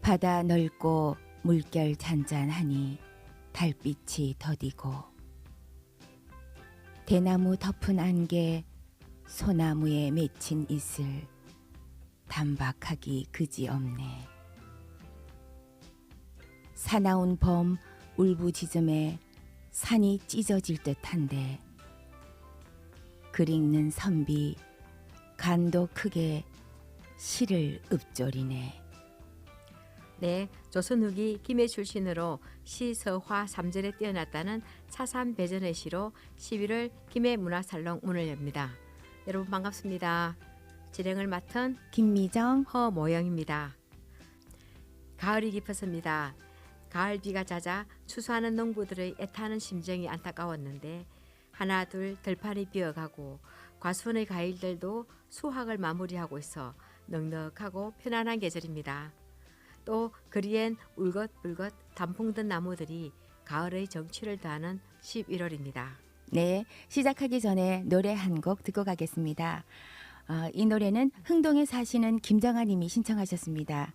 바다 넓고 물결 잔잔하니 달빛이 더디고 대나무 덮은 안개 소나무에 맺힌 이슬 단박하기 그지없네. 사나운 봄 울부짖음에 산이 찢어질 듯한데 글 읽는 선비 간도 크게 시를 읊조리네. 네, 조선 후기 김해 출신으로 시, 서화, 삼전에 뛰어났다는 차산 배전의 시로 11월 김해 문화살롱 문을 엽니다. 여러분 반갑습니다. 진행을 맡은 김미정, 허모영입니다. 가을이 깊었습니다. 가을 비가 잦아 추수하는 농부들의 애타는 심정이 안타까웠는데 하나 둘 들판이 비어가고 과수원의 과일들도 수확을 마무리하고 있어 넉넉하고 편안한 계절입니다. 또 그리엔 울긋불긋 단풍 든 나무들이 가을의 정취를 더하는 11월입니다. 네, 시작하기 전에 노래 한 곡 듣고 가겠습니다. 이 노래는 흥동에 사시는 김정아 님이 신청하셨습니다.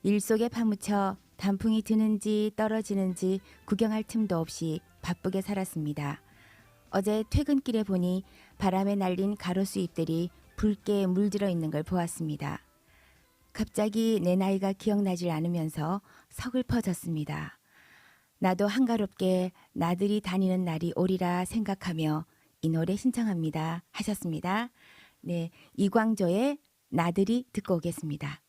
일 속에 파묻혀 단풍이 드는지 떨어지는지 구경할 틈도 없이 바쁘게 살았습니다. 어제 퇴근길에 보니 바람에 날린 가로수 잎들이 붉게 물들어 있는 걸 보았습니다. 갑자기 내 나이가 기억나질 않으면서 서글퍼졌습니다. 나도 한가롭게 나들이 다니는 날이 오리라 생각하며 이 노래 신청합니다 하셨습니다. 네, 이광조의 나들이 듣고 오겠습니다.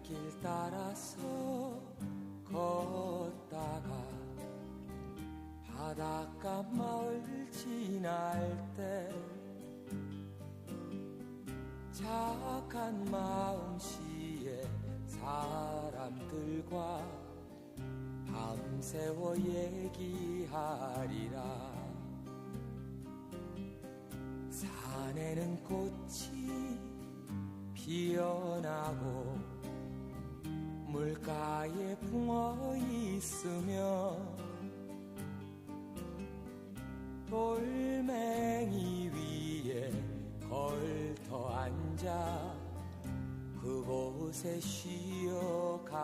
길 따라서 걷다가 바닷가 마을 지날 때 착한 마음씨의 사람들과 밤새워 얘기하리라. 산에는 꽃이 피어나고 물가에 붕어 있으며 돌멩이 위에 걸터 앉아 그곳에 쉬어가리라.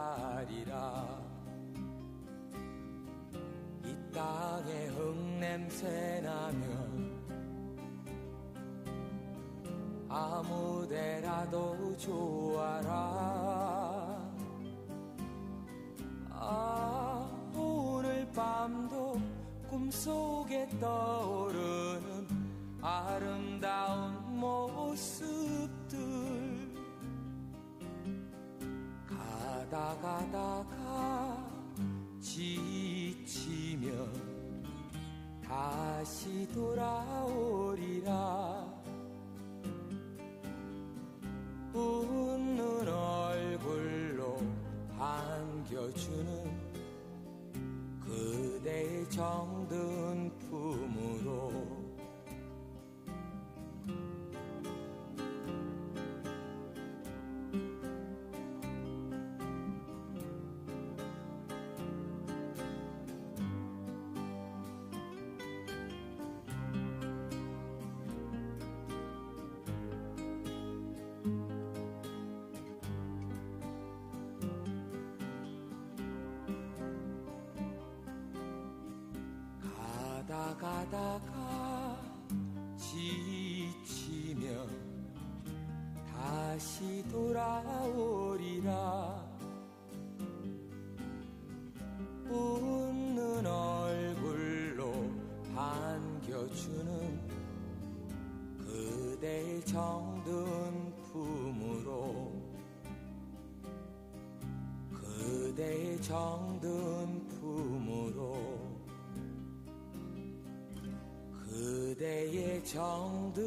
이 땅에 흙냄새 나면 아무데라도 좋아라. 오늘 밤도 꿈속에 떠오르는 아름다운 모습들 가다가 지치면 다시 돌아오리라. 웃는 얼굴로 반겨주는 그대의 정든 품으로 가다가 지치면 다시 돌아오리라. 웃는 얼굴로 반겨주는 그대의 정든 품으로 그대의 정든 품으로 그대의 정든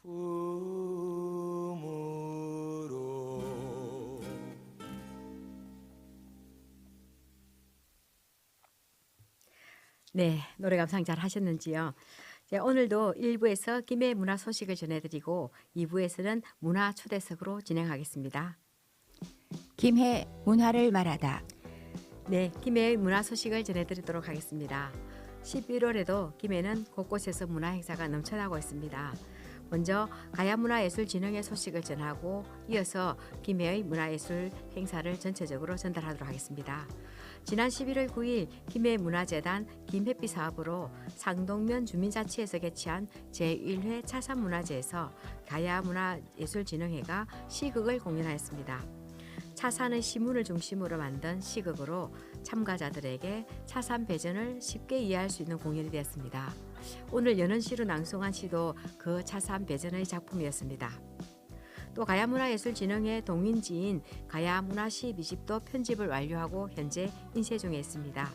품으로. 네, 노래 감상 잘 하셨는지요? 오늘도 1부에서 김해 문화 소식을 전해드리고 2부에서는 문화 초대석으로 진행하겠습니다. 김해 문화를 말하다. 네, 김해의 문화 소식을 전해드리도록 하겠습니다. 11월에도 김해는 곳곳에서 문화 행사가 넘쳐나고 있습니다. 먼저 가야문화예술진흥회 소식을 전하고 이어서 김해의 문화예술 행사를 전체적으로 전달하도록 하겠습니다. 지난 11월 9일 김해문화재단 김햇빛 사업으로 상동면 주민자치에서 개최한 제1회 차산문화제에서 가야문화예술진흥회가 시극을 공연하였습니다. 차산의 시문을 중심으로 만든 시극으로 참가자들에게 차산 배전을 쉽게 이해할 수 있는 공연이 되었습니다. 오늘 연원시로 낭송한 시도 그 차산 배전의 작품이었습니다. 또 가야문화예술진흥회 동인지인 가야문화시 미집도 편집을 완료하고 현재 인쇄 중에 있습니다.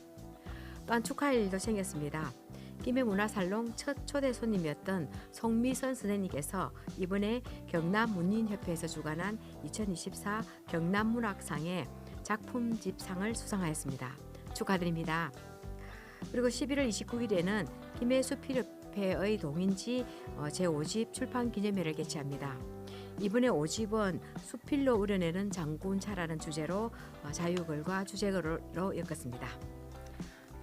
또한 축하할 일도 생겼습니다. 김해문화살롱 첫 초대 손님이었던 송미선 선생님께서 이번에 경남문인협회에서 주관한 2024 경남문학상의 작품집상을 수상하였습니다. 축하드립니다. 그리고 11월 29일에는 김해수필협회의 동인지 제5집 출판기념회를 개최합니다. 이번에 5집은 수필로 우려내는 장군차라는 주제로 자유글과 주제글로 엮었습니다.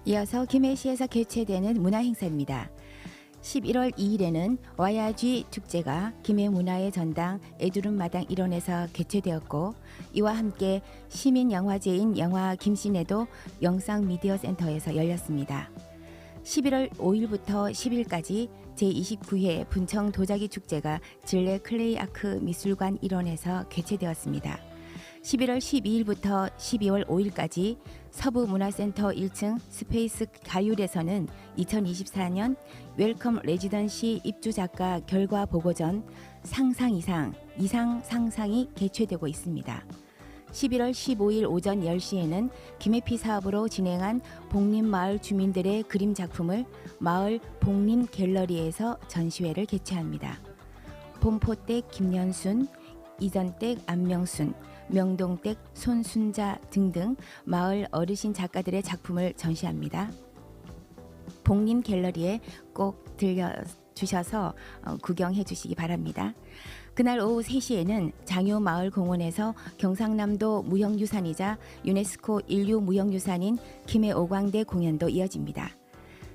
이어서 김해시에서 개최되는 문화행사입니다. 11월 2일에는 와야쥐 축제가 김해문화의 전당 애두름마당 일원에서 개최되었고 이와 함께 시민영화제인 영화 김신애도 영상미디어센터에서 열렸습니다. 11월 5일부터 10일까지 제29회 분청 도자기 축제가 진례 클레이아크 미술관 일원에서 개최되었습니다. 11월 12일부터 12월 5일까지 서부문화센터 1층 스페이스 가율에서는 2024년 웰컴 레지던시 입주작가 결과 보고전 상상 이상 상상이 개최되고 있습니다. 11월 15일 오전 10시에는 김해피 사업으로 진행한 복림마을 주민들의 그림 작품을 마을 복림 갤러리에서 전시회를 개최합니다. 봄포댁 김연순, 이전댁 안명순, 명동댁 손순자 등등 마을 어르신 작가들의 작품을 전시합니다. 복림 갤러리에 꼭 들려주셔서 구경해 주시기 바랍니다. 그날 오후 3시에는 장효마을공원에서 경상남도 무형유산이자 유네스코 인류무형유산인 김해 오광대 공연도 이어집니다.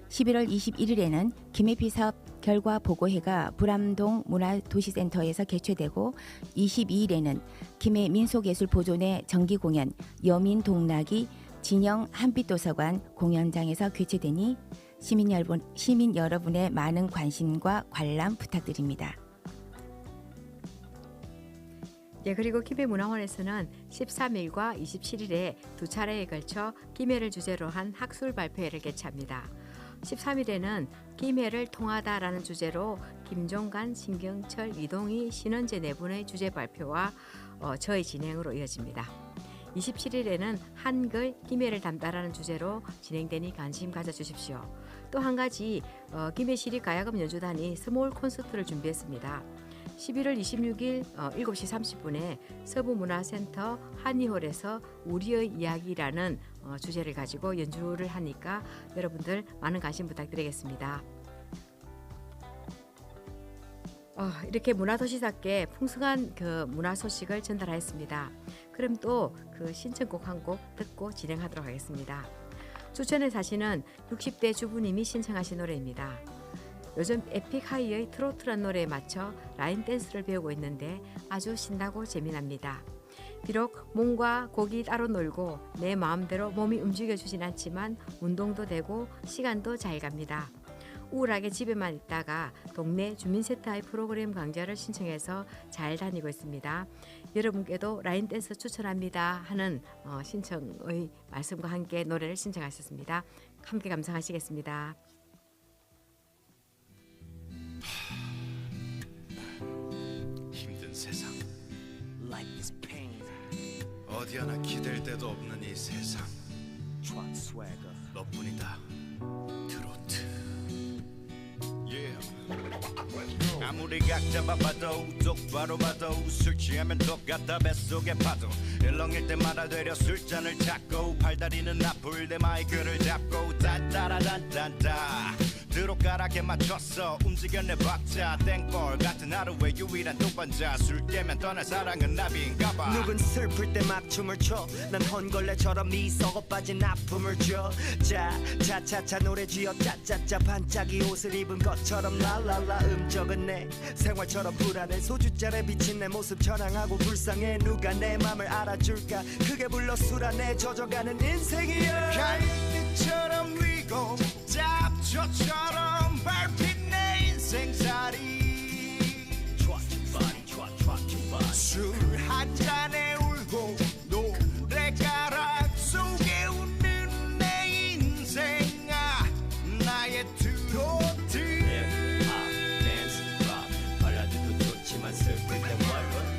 11월 21일에는 김해피 사업 결과 보고회가 불암동 문화도시센터에서 개최되고 22일에는 김해 민속예술보존회 정기공연 여민동락이 진영 한빛도서관 공연장에서 개최되니 시민 여러분의 많은 관심과 관람 부탁드립니다. 예, 그리고 김해문화원에서는 13일과 27일에 두 차례에 걸쳐 김해를 주제로 한 학술 발표회를 개최합니다. 13일에는 김해를 통하다라는 주제로 김종관, 신경철, 이동희, 신원재 네 분의 주제 발표와 저의 진행으로 이어집니다. 27일에는 한글 김해를 담다라는 주제로 진행되니 관심 가져주십시오. 또 한 가지 김해시립가야금 연주단이 스몰 콘서트를 준비했습니다. 11월 26일 7시 30분에 서부문화센터 한의홀에서 우리의 이야기라는 주제를 가지고 연주를 하니까 여러분들 많은 관심 부탁드리겠습니다. 이렇게 문화도시답게 풍성한 그 문화 소식을 전달하였습니다. 그럼 또 그 신청곡 한 곡 듣고 진행하도록 하겠습니다. 추천의 사진은 60대 주부님이 신청하신 노래입니다. 요즘 에픽하이의 트로트란 노래에 맞춰 라인 댄스를 배우고 있는데 아주 신나고 재미납니다. 비록 몸과 곡이 따로 놀고 내 마음대로 몸이 움직여주진 않지만 운동도 되고 시간도 잘 갑니다. 우울하게 집에만 있다가 동네 주민센터의 프로그램 강좌를 신청해서 잘 다니고 있습니다. 여러분께도 라인 댄스 추천합니다 하는 신청의 말씀과 함께 노래를 신청하셨습니다. 함께 감상하시겠습니다. 힘든 세상, Life is pain. 어디 하나 기댈 데도 없는 이 세상, Truck swagger. 너뿐이다. 트로트. Yeah. 아무리 각자 바빠도 똑바로 봐도 술 취하면 똑같다 뱃속에 파도 일렁일 때마다 되려 술잔을 찾고 팔다리는 아플 때 마이크를 잡고 딴따라단딴따 드롭가락에 맞췄어 움직여내 박자 땡벌 같은 하루의 유일한 독반자 술 깨면 떠날 사랑은 나비인가봐 누군 슬플 때 막 춤을 춰 난 헌걸레처럼 이 썩어 빠진 아픔을 줘 차차차차 노래 지어 짜짜짜 반짝이 옷을 입은 것처럼 랄랄라 음적은 내 생활처럼 불안해 소주잔에 비친 내 모습 전황하고 불쌍해 누가 내 맘을 알아줄까 크게 불러 술 안에 젖어가는 인생이야 갈대처럼 위고 잡초처럼 밟힌 내 인생살이 술 한 잔에 울고 노래가락 속에 웃는 내 인생아 나의 트로트 댄스 락 발라드도 좋지만 슬플 땐 뭘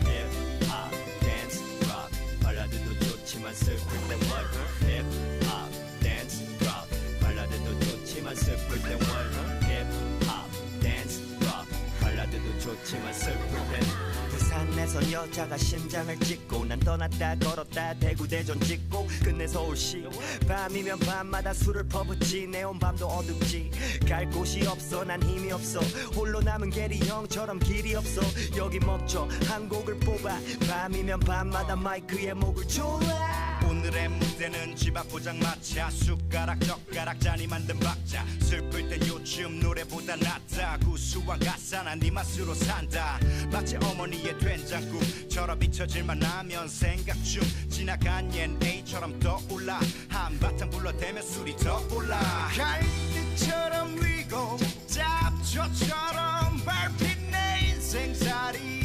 힙합 댄스 락 발라드도 좋지만 슬플 땐 뭘 힙합 댄스 락 발라드도 좋지만 슬플 땐 뭘 힙합 댄스 락 발라드도 좋지만 슬플 땐 부산에서 여자가 심장을 찍고 난 떠났다 걸었다 대구 대전 찍고 끝내 서울시 밤이면 밤마다 술을 퍼붓지 내 온 밤도 어둡지 갈 곳이 없어 난 힘이 없어 홀로 남은 게리 형처럼 길이 없어 여기 멈춰 한 곡을 뽑아 밤이면 밤마다 마이크에 목을 졸라 오늘의 무대는 집 앞 포장마차 숟가락 젓가락 잔이 만든 박자 슬플 땐 요즘 노래보다 낫다 구수한 가사나 네 맛으로 산다 마치 어머니의 된장국처럼 잊혀질만 하면 생각 중 지나간 얜 A처럼 떠올라 한바탕 불러대면 술이 더 올라 갈대처럼 위고 잡초처럼 밟힌 내 인생살이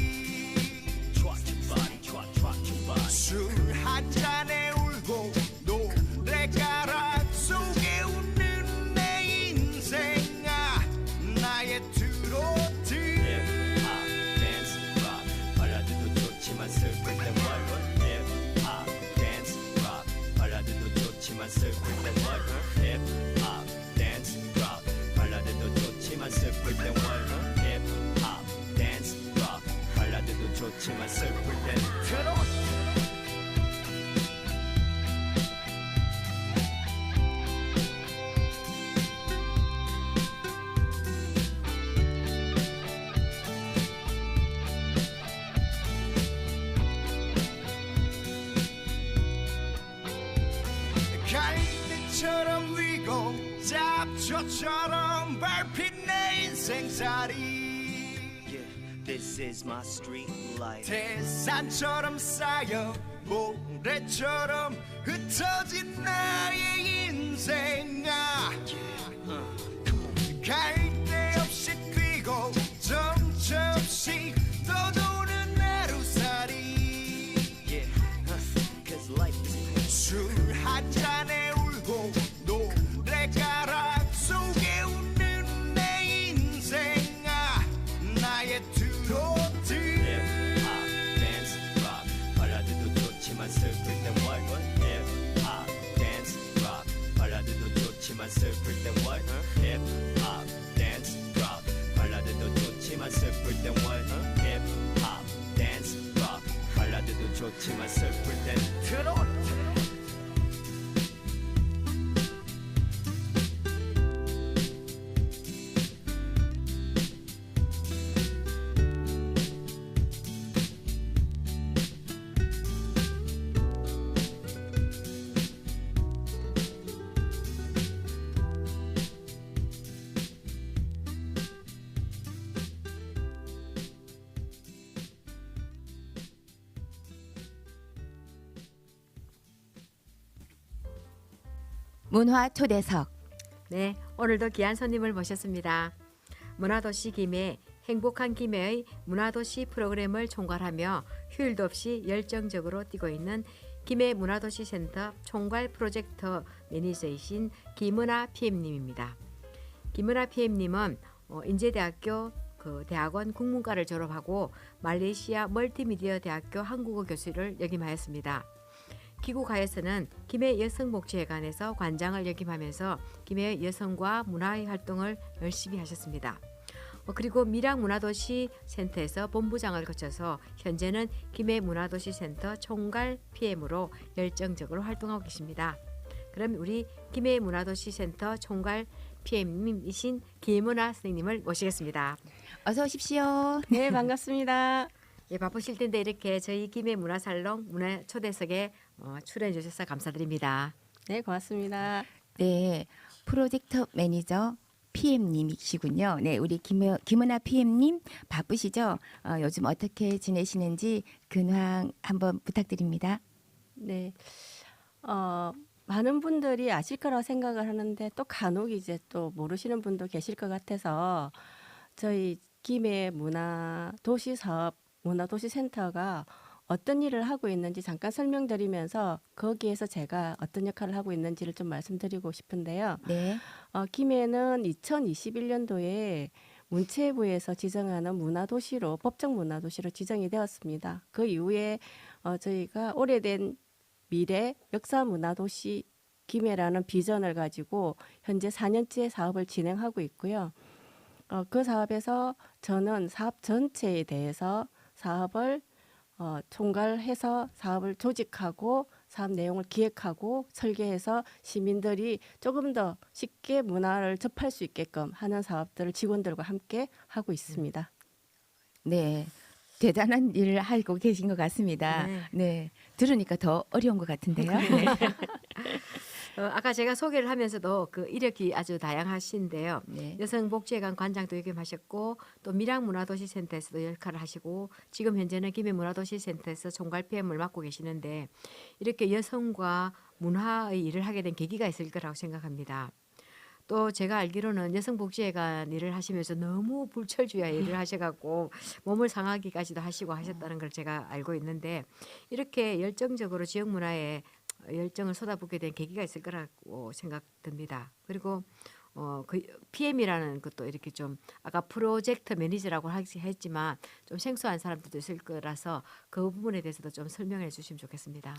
술 한 잔에 울고 노래가락 속에 웃는 내 인생아 나의 트로트 힙합 댄스 락 발라드도 좋지만 슬플 땐 뭘 힙합 댄스 락 발라드도 좋지만 슬플 땐 뭘 힙합 댄스 락 발라드도 좋지만 슬플 땐 뭘 힙합 댄스 락 발라드도 좋지만 슬플 땐 트로트 갈대처럼 위고 잡초처럼 밟힌 내 인생살이 Yeah, this is my street life. 태산처럼 쌓여 모래처럼 흩어진 나의 인생아 갈데 없이 뛰고 정처 없이 떠도는 하루살이 Yeah, cause life is 술 한 잔에 울고 노래가락 속에 웃는 내 인생아 나의 트로트 힙합 댄스 락 발라드도 좋지만 슬플 땐 뭘 힙합 댄스 락 발라드도 좋지만 슬플 땐 뭘 힙합 댄스 락 발라드도 좋지만 슬플 땐 뭘 힙합 댄스 락 발라드도 좋지만 슬플 땐 트로트 문화 초대석. 네, 오늘도 귀한 손님을 모셨습니다. 문화도시 김해 행복한 김해의 문화도시 프로그램을 총괄하며 휴일도 없이 열정적으로 뛰고 있는 김해 문화도시 센터 총괄 프로젝트 매니저이신 김은아 PM님입니다. 김은아 PM님은 인제대학교 대학원 국문과를 졸업하고 말레이시아 멀티미디어 대학교 한국어 교수를 역임하였습니다. 귀국하여서는 김해 여성복지회관에서 관장을 역임하면서 김해 여성과 문화의 활동을 열심히 하셨습니다. 그리고 밀양문화도시센터에서 본부장을 거쳐서 현재는 김해문화도시센터 총괄 PM으로 열정적으로 활동하고 계십니다. 그럼 우리 김해문화도시센터 총괄 PM이신 김은아 선생님을 모시겠습니다. 어서 오십시오. 네, 반갑습니다. 예, 바쁘실 텐데 이렇게 저희 김해문화살롱 문화 초대석에 출연해 주셔서 감사드립니다. 네, 고맙습니다. 네, 프로젝트 매니저 PM님이시군요. 네, 우리 김은아 PM님 바쁘시죠? 요즘 어떻게 지내시는지 근황 한번 부탁드립니다. 네, 많은 분들이 아실 거라고 생각을 하는데 또 간혹 이제 또 모르시는 분도 계실 것 같아서 저희 김해 문화도시센터가 어떤 일을 하고 있는지 잠깐 설명드리면서 거기에서 제가 어떤 역할을 하고 있는지를 좀 말씀드리고 싶은데요. 네, 김해는 2021년도에 문체부에서 지정하는 문화도시로 법정 문화도시로 지정이 되었습니다. 그 이후에 저희가 오래된 미래 역사 문화도시 김해라는 비전을 가지고 현재 4년째 사업을 진행하고 있고요. 그 사업에서 저는 사업 전체에 대해서 사업을 총괄해서 사업을 조직하고 사업 내용을 기획하고 설계해서 시민들이 조금 더 쉽게 문화를 접할 수 있게끔 하는 사업들을 직원들과 함께 하고 있습니다. 네. 대단한 일을 하고 계신 것 같습니다. 네. 네, 들으니까 더 어려운 것 같은데요. 네. 아까 제가 소개를 하면서도 그 이력이 아주 다양하신데요. 네. 여성복지회관 관장도 역임하셨고 또 밀양문화도시센터에서도 역할을 하시고 지금 현재는 김해문화도시센터에서 총괄 PM을 맡고 계시는데 이렇게 여성과 문화의 일을 하게 된 계기가 있을 거라고 생각합니다. 또 제가 알기로는 여성복지회관 일을 하시면서 너무 불철주야 일을 하셔갖고 몸을 상하기까지도 하시고 하셨다는 걸 제가 알고 있는데 이렇게 열정적으로 지역 문화에 열정을 쏟아붓게 된 계기가 있을 거라고 생각됩니다. 그리고 그 PM이라는 것도 이렇게 좀 아까 프로젝트 매니저라고 했지만 좀 생소한 사람들도 있을 거라서 그 부분에 대해서도 좀 설명해 주시면 좋겠습니다.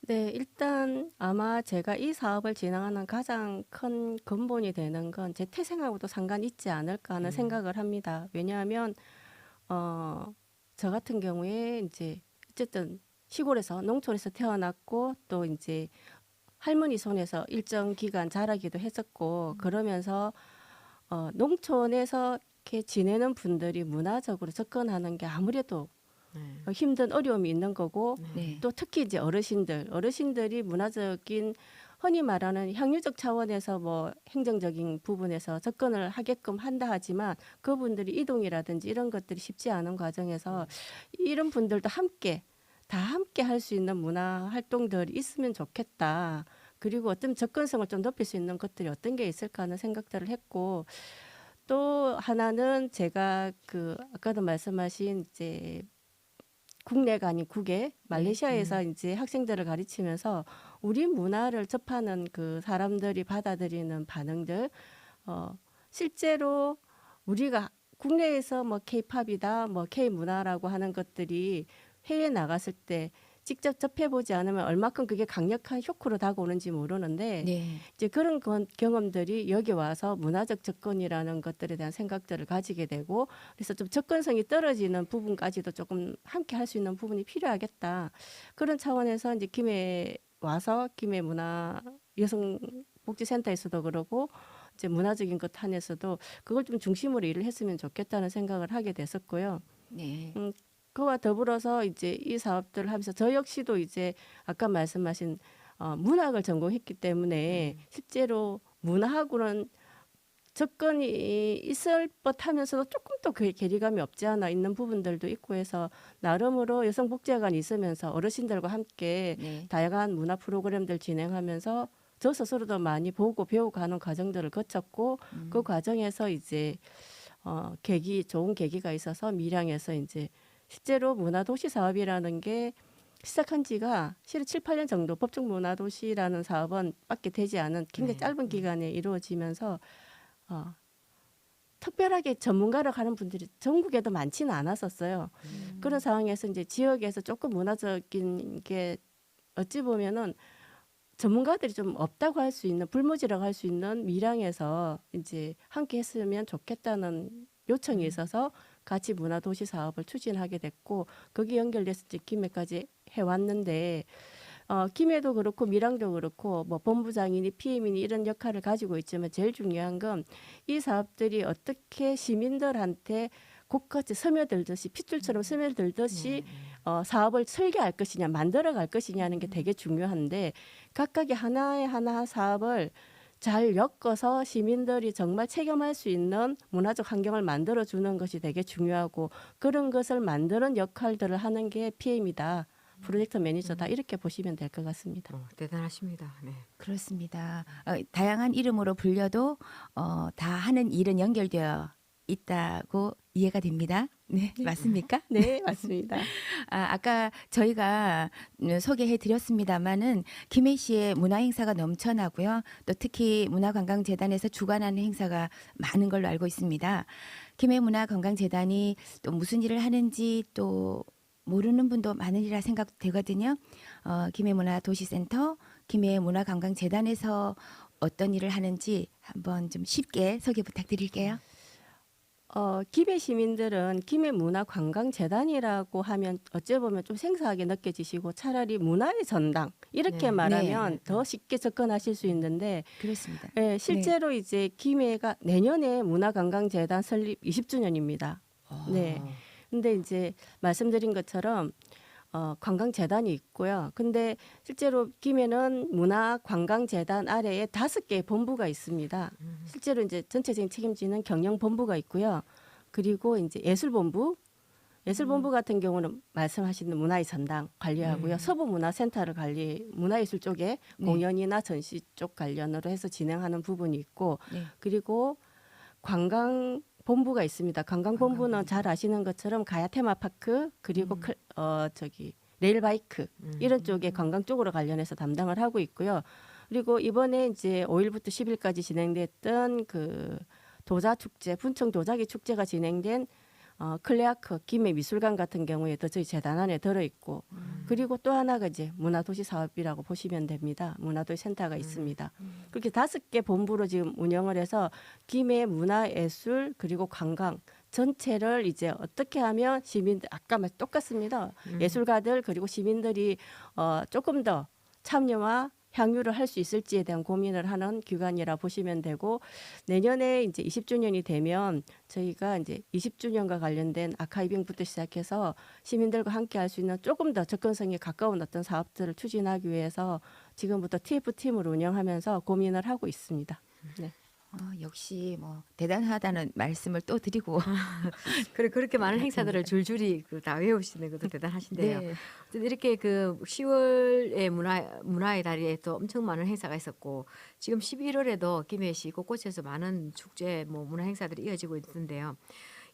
네, 일단 아마 제가 이 사업을 진행하는 가장 큰 근본이 되는 건 제 태생하고도 상관이 있지 않을까 하는 생각을 합니다. 왜냐하면 저 같은 경우에 이제 어쨌든 시골에서 농촌에서 태어났고 또 이제 할머니 손에서 일정 기간 자라기도 했었고 그러면서 농촌에서 이렇게 지내는 분들이 문화적으로 접근하는 게 아무래도 힘든 어려움이 있는 거고 네. 또 특히 이제 어르신들이 문화적인 흔히 말하는 향유적 차원에서 뭐 행정적인 부분에서 접근을 하게끔 한다 하지만 그분들이 이동이라든지 이런 것들이 쉽지 않은 과정에서 이런 분들도 다 함께 할 수 있는 문화 활동들이 있으면 좋겠다. 그리고 어떤 접근성을 좀 높일 수 있는 것들이 어떤 게 있을까 하는 생각들을 했고 또 하나는 제가 그 아까도 말씀하신 이제 국내가 아닌 국외 말레이시아에서 이제 학생들을 가르치면서 우리 문화를 접하는 그 사람들이 받아들이는 반응들 실제로 우리가 국내에서 뭐 K-팝이다 뭐 K-문화라고 하는 것들이 해외에 나갔을 때 직접 접해보지 않으면 얼마큼 그게 강력한 쇼크로 다가오는지 모르는데 네. 이제 그런 경험들이 여기 와서 문화적 접근이라는 것들에 대한 생각들을 가지게 되고 그래서 좀 접근성이 떨어지는 부분까지도 조금 함께 할 수 있는 부분이 필요하겠다. 그런 차원에서 이제 김해 와서 김해 문화 여성복지센터에서도 그러고 이제 문화적인 것 한에서도 그걸 좀 중심으로 일을 했으면 좋겠다는 생각을 하게 됐었고요. 네. 그와 더불어서 이제 이 사업들을 하면서 저 역시도 이제 아까 말씀하신 문학을 전공했기 때문에 실제로 문화하고는 접근이 있을 법하면서도 조금 더 그 괴리감이 없지 않아 있는 부분들도 있고 해서 나름으로 여성복지회관이 있으면서 어르신들과 함께 네. 다양한 문화 프로그램들 진행하면서 저 스스로도 많이 보고 배우고 하는 과정들을 거쳤고 그 과정에서 이제 좋은 계기가 있어서 밀양에서 이제 실제로 문화도시 사업이라는 게 시작한 지가 실은 7, 8년 정도 법정 문화도시라는 사업은 밖에 되지 않은 굉장히 짧은 기간에 이루어지면서 특별하게 전문가를 가는 분들이 전국에도 많지는 않았었어요. 그런 상황에서 이제 지역에서 조금 문화적인 게 어찌 보면은 전문가들이 좀 없다고 할 수 있는 불모지라고 할 수 있는 밀양에서 이제 함께 했으면 좋겠다는 요청이 있어서 같이 문화도시 사업을 추진하게 됐고 거기 연결돼서 이제 김해까지 해왔는데 김해도 그렇고 밀양도 그렇고 뭐 본부장이니 PM이니 이런 역할을 가지고 있지만 제일 중요한 건 이 사업들이 어떻게 시민들한테 곳같이 스며들듯이 핏줄처럼 스며들듯이 사업을 설계할 것이냐 만들어갈 것이냐는 게 되게 중요한데 각각의 하나의 하나 사업을 잘 엮어서 시민들이 정말 체감할 수 있는 문화적 환경을 만들어주는 것이 되게 중요하고 그런 것을 만드는 역할들을 하는 게 PM이다. 프로젝트 매니저다. 이렇게 보시면 될 것 같습니다. 대단하십니다. 네. 그렇습니다. 다양한 이름으로 불려도 다 하는 일은 연결되어 있다고 이해가 됩니다. 네, 맞습니까? 네, 맞습니다. 아까 저희가 소개해 드렸습니다마는 김해시에 문화 행사가 넘쳐나고요. 또 특히 문화관광재단에서 주관하는 행사가 많은 걸로 알고 있습니다. 김해문화관광재단이 또 무슨 일을 하는지 또 모르는 분도 많으리라 생각되거든요. 김해문화도시센터, 김해문화관광재단에서 어떤 일을 하는지 한번 좀 쉽게 소개 부탁드릴게요. 김해 시민들은 김해문화관광재단이라고 하면 어찌 보면 좀 생소하게 느껴지시고 차라리 문화의 전당 이렇게 네. 말하면 네. 더 쉽게 접근하실 수 있는데 그렇습니다. 실제로 이제 김해가 내년에 문화관광재단 설립 20주년입니다. 네. 근데 이제 말씀드린 것처럼 관광재단이 있고요. 근데 실제로 김해는 문화관광재단 아래에 5개의 본부가 있습니다. 실제로 이제 전체적인 책임지는 경영본부가 있고요. 그리고 이제 예술본부 같은 경우는 말씀하시는 문화의 전당 관리하고요. 서부문화센터를 문화예술 쪽에 네. 공연이나 전시 쪽 관련으로 해서 진행하는 부분이 있고 네. 그리고 관광본부가 있습니다. 관광본부는 잘 아시는 것처럼 가야 테마파크 그리고 레일바이크 이런 쪽에 관광 쪽으로 관련해서 담당을 하고 있고요. 그리고 이번에 이제 5일부터 10일까지 진행됐던 그 도자축제, 분청 도자기 축제가 진행된 클레아크 김해 미술관 같은 경우에도 저희 재단 안에 들어있고 그리고 또 하나가 이제 문화도시 사업이라고 보시면 됩니다. 문화도시 센터가 있습니다. 그렇게 5개 본부로 지금 운영을 해서 김해 문화예술 그리고 관광 전체를 이제 어떻게 하면 시민들 아까 말 똑같습니다. 예술가들 그리고 시민들이 조금 더 참여와 향유를 할 수 있을지에 대한 고민을 하는 기관이라 보시면 되고 내년에 이제 20주년이 되면 저희가 이제 20주년과 관련된 아카이빙부터 시작해서 시민들과 함께 할 수 있는 조금 더 접근성에 가까운 어떤 사업들을 추진하기 위해서 지금부터 TF팀을 운영하면서 고민을 하고 있습니다. 네. 역시 뭐 대단하다는 말씀을 또 드리고 그렇게 많은 행사들을 줄줄이 다 외우시는 것도 대단하신데요. 네. 어쨌든 이렇게 그 10월에 문화의 달에 또 엄청 많은 행사가 있었고 지금 11월에도 김해시 곳곳에서 많은 축제 문화 행사들이 이어지고 있는데요.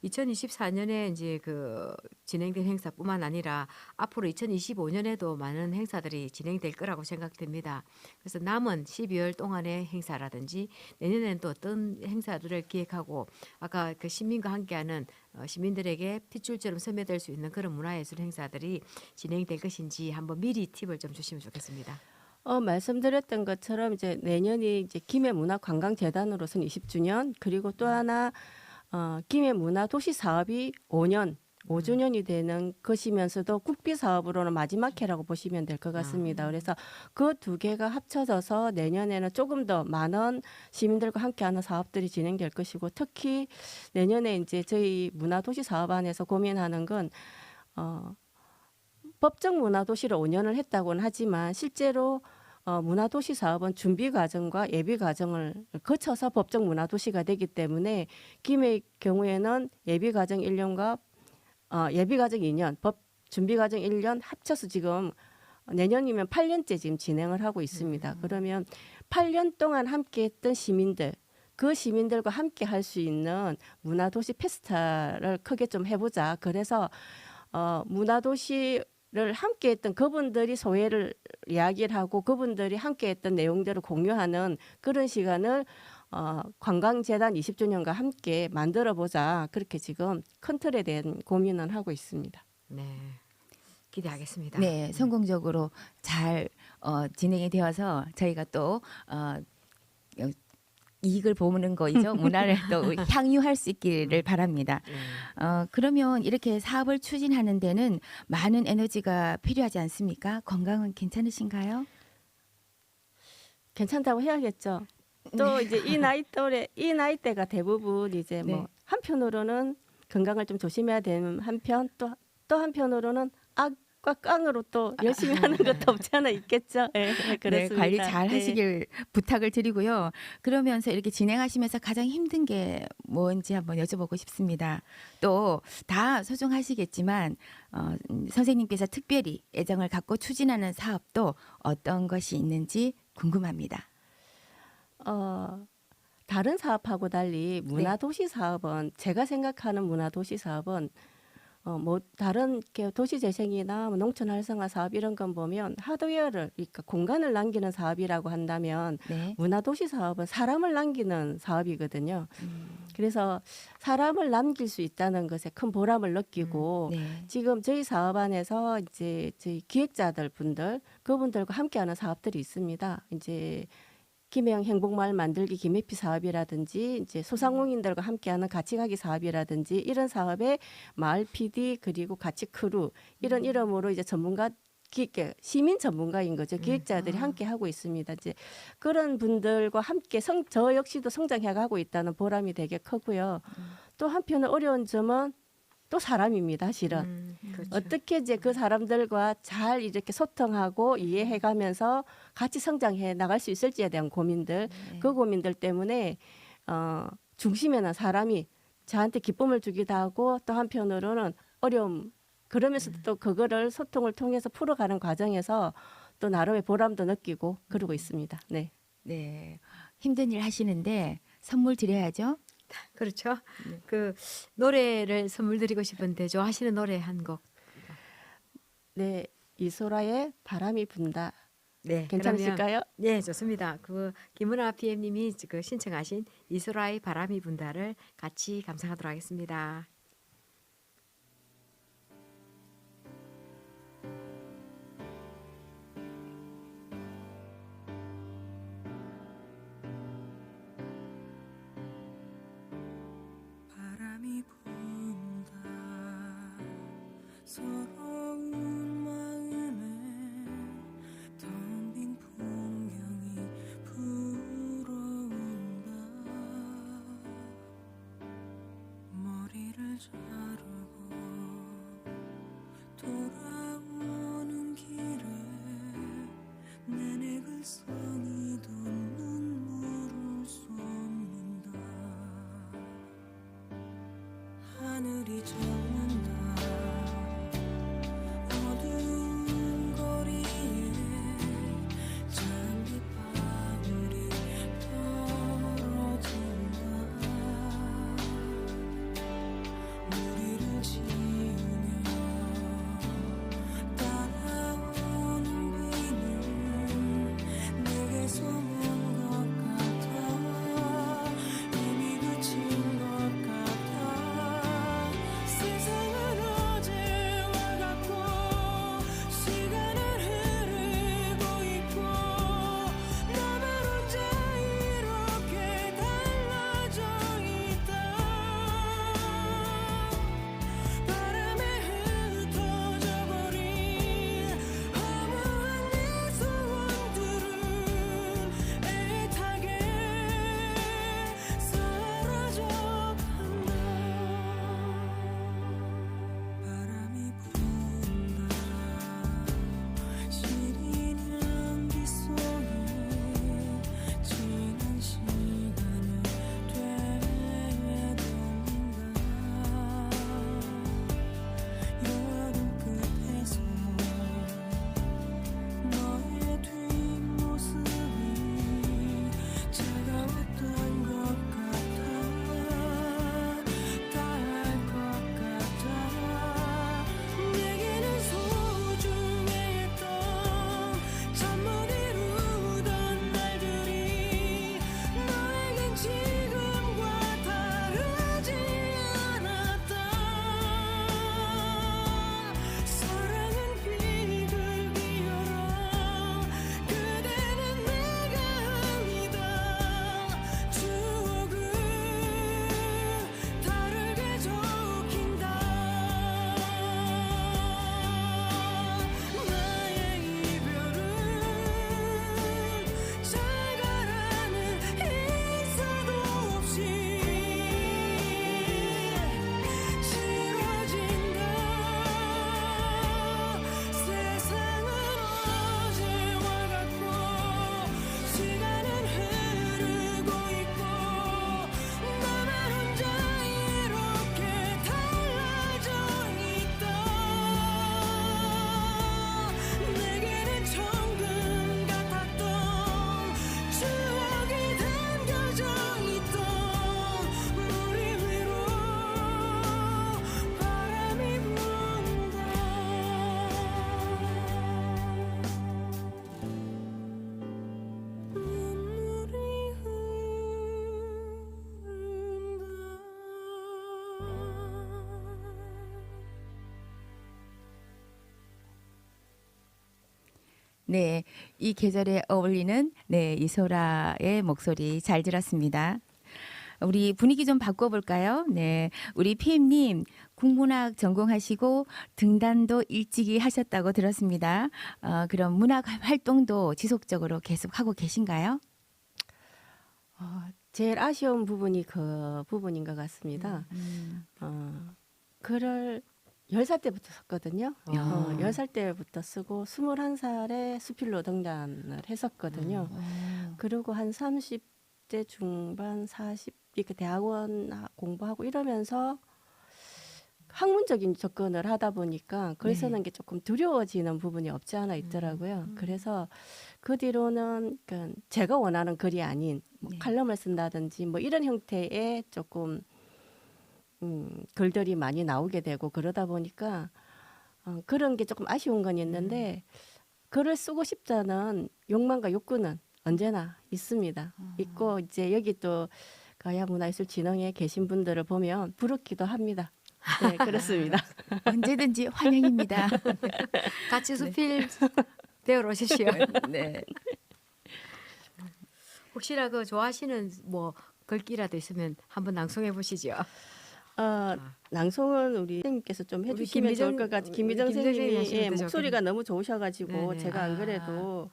2024년에 이제 그 진행된 행사뿐만 아니라 앞으로 2025년에도 많은 행사들이 진행될 거라고 생각됩니다. 그래서 남은 12월 동안의 행사라든지 내년에는 또 어떤 행사들을 기획하고 아까 그 시민과 함께하는 시민들에게 핏줄처럼 스며들 수 있는 그런 문화예술 행사들이 진행될 것인지 한번 미리 팁을 좀 주시면 좋겠습니다. 말씀드렸던 것처럼 이제 내년이 이제 김해 문화관광재단으로서는 20주년 그리고 또 하나 김해 문화도시 사업이 5주년이 되는 것이면서도 국비 사업으로는 마지막 해라고 보시면 될 것 같습니다. 그래서 그 2개가 합쳐져서 내년에는 조금 더 많은 시민들과 함께하는 사업들이 진행될 것이고 특히 내년에 이제 저희 문화도시 사업 안에서 고민하는 건 법정 문화도시를 5년을 했다고는 하지만 실제로 문화도시 사업은 준비 과정과 예비 과정을 거쳐서 법정 문화도시가 되기 때문에 김해의 경우에는 예비 과정 1년과 예비 과정 2년, 준비 과정 1년 합쳐서 지금 내년이면 8년째 지금 진행을 하고 있습니다. 그러면 8년 동안 함께했던 시민들, 그 시민들과 함께 할 수 있는 문화도시 페스타를 크게 좀 해보자. 그래서 문화도시 를 함께했던 그분들이 소회를 이야기를 하고 그분들이 함께했던 내용들을 공유하는 그런 시간을 관광재단 20주년과 함께 만들어보자. 그렇게 지금 큰 틀에 대한 고민을 하고 있습니다. 네, 기대하겠습니다. 네, 성공적으로 잘 진행이 되어서 저희가 또 이익을 보는 거이죠. 문화를 또 향유할 수 있기를 바랍니다. 그러면 이렇게 사업을 추진하는 데는 많은 에너지가 필요하지 않습니까? 건강은 괜찮으신가요? 괜찮다고 해야겠죠. 또 이제 이 나이대가 대부분 이제 뭐 네. 한편으로는 건강을 좀 조심해야 되는 한편 또 한편으로는 악과 깡으로 또 열심히 하는 것도 없지 않아 있겠죠. 네, 그렇습니다. 네, 관리 잘 네. 하시길 부탁을 드리고요. 그러면서 이렇게 진행하시면서 가장 힘든 게 뭔지 한번 여쭤보고 싶습니다. 또 다 소중하시겠지만 선생님께서 특별히 애정을 갖고 추진하는 사업도 어떤 것이 있는지 궁금합니다. 다른 사업하고 달리 문화도시 사업은 제가 생각하는 문화도시 사업은 뭐 다른 이렇게 도시재생이나 뭐 농촌 활성화 사업 이런 건 보면 하드웨어를 그러니까 공간을 남기는 사업이라고 한다면 네. 문화도시 사업은 사람을 남기는 사업이거든요. 그래서 사람을 남길 수 있다는 것에 큰 보람을 느끼고 네. 지금 저희 사업 안에서 이제 저희 기획자들 분들 그분들과 함께하는 사업들이 있습니다. 이제 김해영 행복마을 만들기 김해피 사업이라든지 이제 소상공인들과 함께하는 같이가기 사업이라든지 이런 사업에 마을 PD 그리고 같이 크루 이런 이름으로 이제 전문가 시민 전문가인 거죠. 기획자들이 함께 하고 있습니다. 이제 그런 분들과 함께 저 역시도 성장해 가고 있다는 보람이 되게 크고요. 또 한편은 어려운 점은 또 사람입니다. 실은. 그렇죠. 어떻게 이제 그 사람들과 잘 이렇게 소통하고 이해해가면서 같이 성장해 나갈 수 있을지에 대한 고민들, 그 고민들 때문에 중심에는 사람이 저한테 기쁨을 주기도 하고 또 한편으로는 어려움 그러면서도 또 그거를 소통을 통해서 풀어가는 과정에서 또 나름의 보람도 느끼고 그러고 있습니다. 네. 네. 힘든 일 하시는데 선물 드려야죠. 그렇죠. 그 노래를 선물 드리고 싶은데 좋아하시는 노래 한 곡. 네. 이소라의 바람이 분다. 네, 괜찮으실까요? 네, 좋습니다. 그 김은아 PM님이 그 신청하신 이소라의 바람이 분다를 같이 감상하도록 하겠습니다. 바람이 분다 서러운 마음에 텅 빈 풍경이 불어온다 머리를 자르고 돌아오는 길에 내내 글썽이던 눈물을 쏟는다 하늘이 젖는다 네, 이 계절에 어울리는 네, 이소라의 목소리 잘 들었습니다. 우리 분위기 좀 바꿔볼까요? 네, 우리 PM님 국문학 전공하시고 등단도 일찍이 하셨다고 들었습니다. 그럼 문학 활동도 지속적으로 계속 하고 계신가요? 제일 아쉬운 부분이 그 부분인 것 같습니다. 글을 10살 때부터 썼거든요. 야. 10살 때부터 쓰고 21살에 수필로 등단을 했었거든요. 그리고 한 30대 중반, 40 이렇게 대학원 공부하고 이러면서 학문적인 접근을 하다 보니까 글 쓰는 게 조금 두려워지는 부분이 없지 않아 있더라고요. 그래서 그 뒤로는 그러니까 제가 원하는 글이 아닌 뭐 칼럼을 쓴다든지 뭐 이런 형태의 조금 글들이 많이 나오게 되고 그러다 보니까 그런 게 조금 아쉬운 건 있는데 글을 쓰고 싶다는 욕망과 욕구는 언제나 있습니다. 있고 이제 여기 또 가야문화예술진흥회에 계신 분들을 보면 부럽기도 합니다. 네, 그렇습니다. 언제든지 환영입니다. 같이 수필 배우러 오십시오. 네. 혹시나 그 좋아하시는 뭐 글귀라도 있으면 한번 낭송해 보시죠. 낭송은 우리 선생님께서 좀 우리 해주시면 좋을 것 같아요. 김미정 김미정 선생님이 하시면 되죠. 목소리가 너무 좋으셔가지고 네네. 제가 안 그래도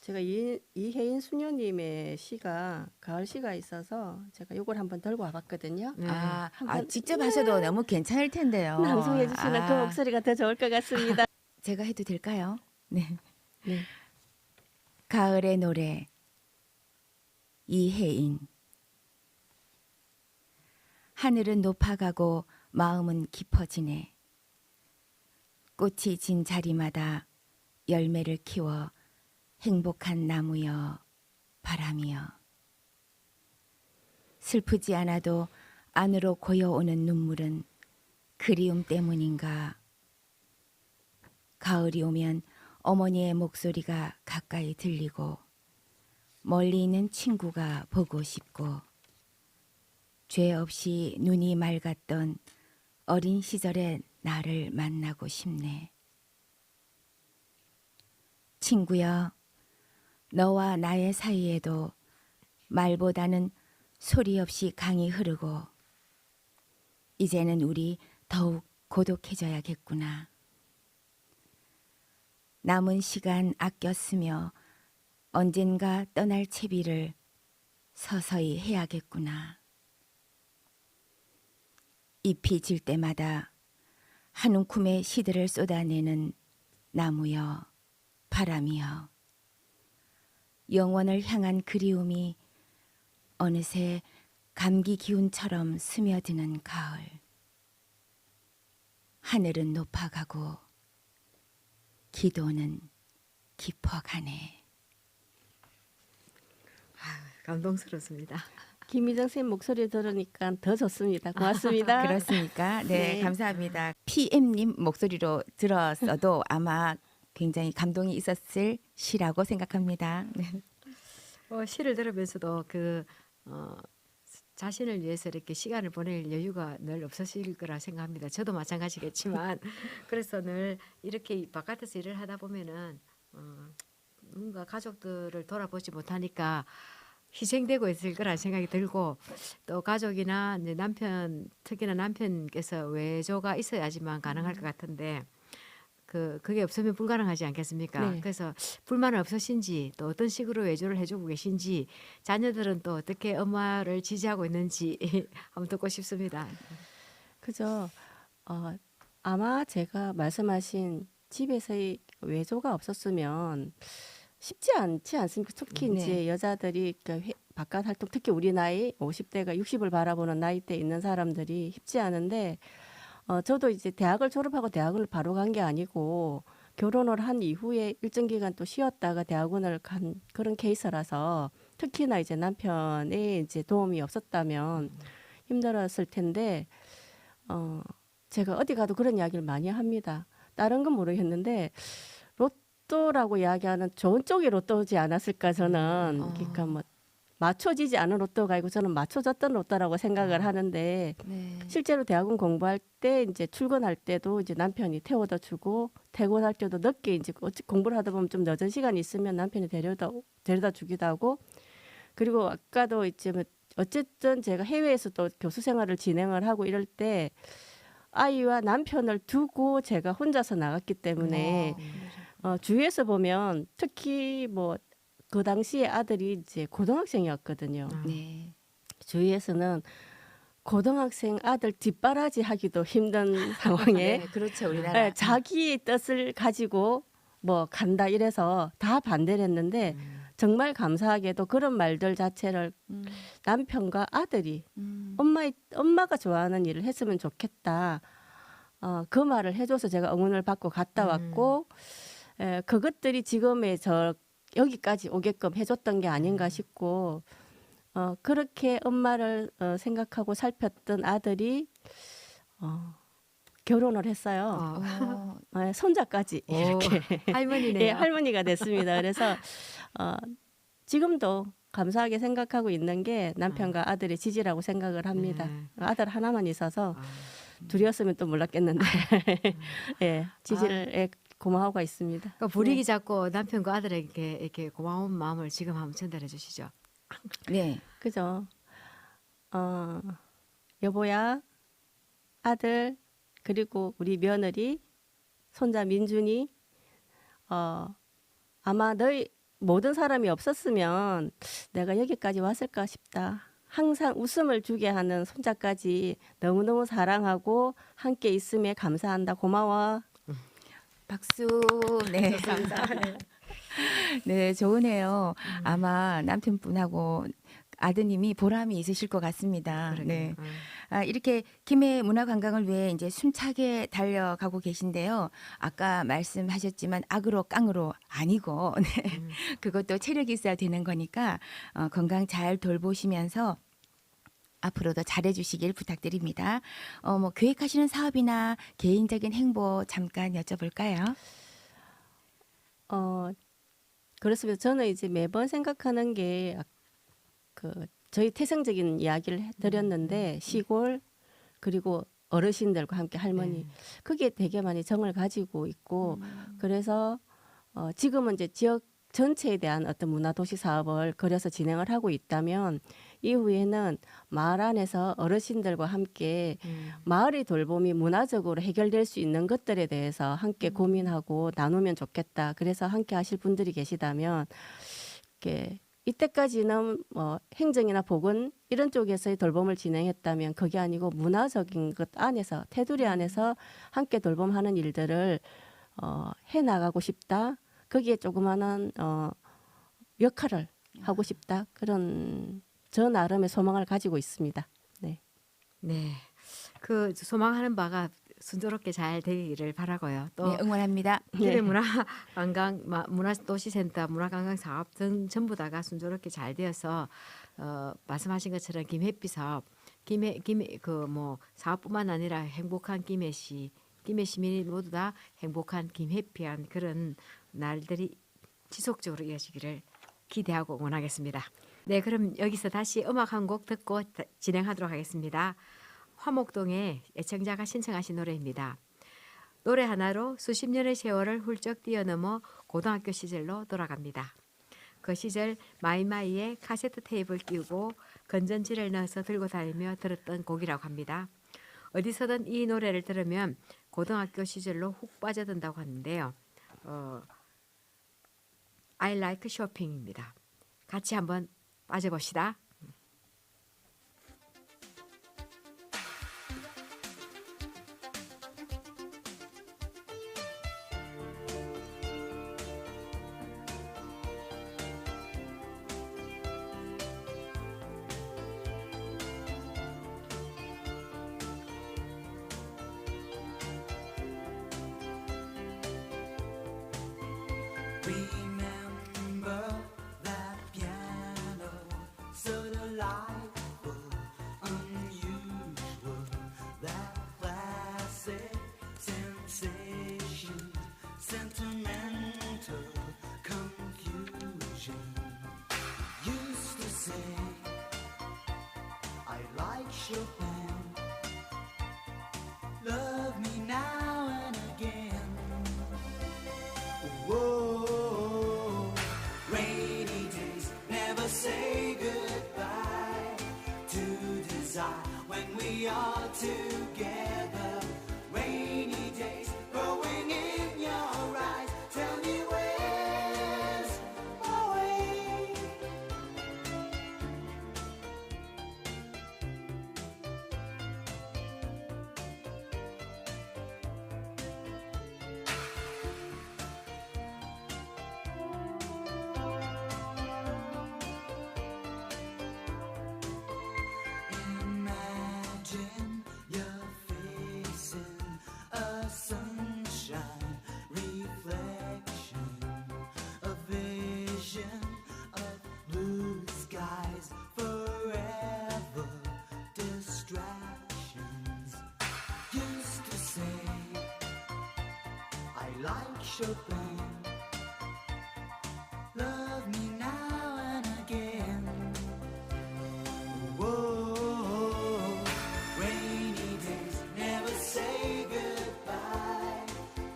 제가 이혜인 수녀님의 시가 가을 시가 있어서 제가 요걸 한번 들고 와봤거든요. 네. 한번 직접 하셔도 너무 괜찮을 텐데요. 낭송해 주시는 그 목소리가 더 좋을 것 같습니다. 제가 해도 될까요? 네. 네. 가을의 노래 이혜인. 하늘은 높아가고 마음은 깊어지네. 꽃이 진 자리마다 열매를 키워 행복한 나무여 바람이여. 슬프지 않아도 안으로 고여오는 눈물은 그리움 때문인가. 가을이 오면 어머니의 목소리가 가까이 들리고 멀리 있는 친구가 보고 싶고 죄 없이 눈이 맑았던 어린 시절의 나를 만나고 싶네. 친구여, 너와 나의 사이에도 말보다는 소리 없이 강이 흐르고 이제는 우리 더욱 고독해져야겠구나. 남은 시간 아껴 쓰며 언젠가 떠날 채비를 서서히 해야겠구나. 잎이 질 때마다 한 움큼의 시들을 쏟아내는 나무여 바람이여. 영원을 향한 그리움이 어느새 감기 기운처럼 스며드는 가을. 하늘은 높아가고 기도는 깊어가네. 감동스럽습니다. 김미정 선생님 목소리 들으니까 더 좋습니다. 고맙습니다. 그렇습니까? 네, 네. 감사합니다. PM님 목소리로 들었어도 아마 굉장히 감동이 있었을 시라고 생각합니다. 네. 시를 들으면서도 자신을 위해서 이렇게 시간을 보낼 여유가 늘 없으실 거라 생각합니다. 저도 마찬가지겠지만 그래서 늘 이렇게 바깥에서 일을 하다 보면은 뭔가 가족들을 돌아보지 못하니까 희생되고 있을 거란 생각이 들고 또 가족이나 이제 남편 특히나 남편께서 외조가 있어야지만 가능할 것 같은데 그게 없으면 불가능하지 않겠습니까? 네. 그래서 불만은 없으신지 또 어떤 식으로 외조를 해주고 계신지 자녀들은 또 어떻게 엄마를 지지하고 있는지 한번 듣고 싶습니다. 그죠. 아마 제가 말씀하신 집에서의 외조가 없었으면 쉽지 않지 않습니까? 특히 네. 이제 여자들이 바깥 활동, 특히 우리 나이 50대가 60을 바라보는 나이대에 있는 사람들이 쉽지 않은데 저도 이제 대학을 졸업하고 대학원을 바로 간 게 아니고 결혼을 한 이후에 일정 기간 또 쉬었다가 대학원을 간 그런 케이스라서 특히나 이제 남편의 이제 도움이 없었다면 힘들었을 텐데 제가 어디 가도 그런 이야기를 많이 합니다. 다른 건 모르겠는데 로또라고 이야기하는 좋은 쪽이 로또지 않았을까 저는. 그러니까 뭐 맞춰지지 않은 로또가 아니고 저는 맞춰졌던 로또라고 생각을 하는데 네. 실제로 대학원 공부할 때 이제 출근할 때도 이제 남편이 태워다 주고 퇴근할 때도 늦게 이제 공부를 하다 보면 좀 늦은 시간이 있으면 남편이 데려다 주기도 하고 그리고 아까도 이제 뭐 어쨌든 제가 해외에서 또 교수 생활을 진행을 하고 이럴 때 아이와 남편을 두고 제가 혼자서 나갔기 때문에 주위에서 보면 특히 뭐 그 당시에 아들이 이제 고등학생이었거든요. 네. 주위에서는 고등학생 아들 뒷바라지 하기도 힘든 상황에 네, 그렇죠. 우리나라. 예, 자기의 뜻을 가지고 뭐 간다 이래서 다 반대를 했는데 정말 감사하게도 그런 말들 자체를 음, 남편과 아들이 음. 엄마가 좋아하는 일을 했으면 좋겠다. 그 말을 해줘서 제가 응원을 받고 갔다 왔고 그것들이 지금의 저 여기까지 오게끔 해줬던 게 아닌가 싶고 그렇게 엄마를 생각하고 살폈던 아들이 결혼을 했어요. 어, 손자까지 오, 이렇게 할머니네요. 예, 할머니가 됐습니다. 그래서 지금도 감사하게 생각하고 있는 게 남편과 아들의 지지라고 생각을 합니다. 아들 하나만 있어서 둘이었으면 또 몰랐겠는데 예, 지지를 예, 고마워하고 있습니다. 그러니까 분위기 잡고 남편과 아들에게 이렇게 고마운 마음을 지금 한번 전달해 주시죠. 네. 그죠? 여보야, 아들, 그리고 우리 며느리, 손자 민준이, 아마 너희 모든 사람이 없었으면 내가 여기까지 왔을까 싶다. 항상 웃음을 주게 하는 손자까지 너무너무 사랑하고 함께 있음에 감사한다. 고마워. 박수. 네. 감사합니다. 네, 좋으네요. 아마 남편분하고 아드님이 보람이 있으실 것 같습니다. 네. 이렇게 김해 문화관광을 위해 이제 숨차게 달려가고 계신데요. 아까 말씀하셨지만 악으로 깡으로 아니고 네. 그것도 체력이 있어야 되는 거니까 건강 잘 돌보시면서 앞으로도 잘해주시길 부탁드립니다. 뭐 계획하시는 사업이나 개인적인 행보 잠깐 여쭤볼까요? 그렇습니다. 저는 이제 매번 생각하는 게 저희 태생적인 이야기를 드렸는데 시골 그리고 어르신들과 함께 할머니 그게 되게 많이 정을 가지고 있고 그래서 지금은 이제 지역 전체에 대한 어떤 문화도시 사업을 그려서 진행을 하고 있다면 이후에는 마을 안에서 어르신들과 함께 마을의 돌봄이 문화적으로 해결될 수 있는 것들에 대해서 함께 고민하고 나누면 좋겠다. 그래서 함께 하실 분들이 계시다면 이렇게 이때까지는 뭐 행정이나 보건 이런 쪽에서의 돌봄을 진행했다면 그게 아니고 문화적인 것 안에서 테두리 안에서 함께 돌봄하는 일들을 해 나가고 싶다. 거기에 조그마한 역할을 하고 싶다. 그런 저 나름의 소망을 가지고 있습니다. 네. 네. 그 소망하는 바가 순조롭게 잘 되기를 바라고요. 또 네, 응원합니다. 김해 문화관광 문화도시센터 문화관광 사업 등 전부 다가 순조롭게 잘 되어서 말씀하신 것처럼 김해비 사업 김해 그 뭐 사업뿐만 아니라 행복한 김해시 김해 시민이 모두 다 행복한 김해피한 그런 날들이 지속적으로 이어지기를 기대하고 응원하겠습니다. 네, 그럼 여기서 다시 음악 한 곡 듣고 진행하도록 하겠습니다. 화목동의 애청자가 신청하신 노래입니다. 노래 하나로 수십 년의 세월을 훌쩍 뛰어넘어 고등학교 시절로 돌아갑니다. 그 시절 마이마이에 카세트 테이프를 끼우고 건전지를 넣어서 들고 다니며 들었던 곡이라고 합니다. 어디서든 이 노래를 들으면 고등학교 시절로 훅 빠져든다고 하는데요. I like shopping입니다. 같이 한번 빠져봅시다. Remember that piano, so delightful, unusual, that classic sensation, sentimental confusion. Used to say Chopin. Love me now and again. Whoa, rainy days never say goodbye to desire when we are together. Rainy days growing in your eyes. Tell me where's my way. Imagine you're facing a sunshine reflection, a vision of blue skies forever, distractions. Used to say I like Chopin. Love me now and again. Whoa, rainy days never say goodbye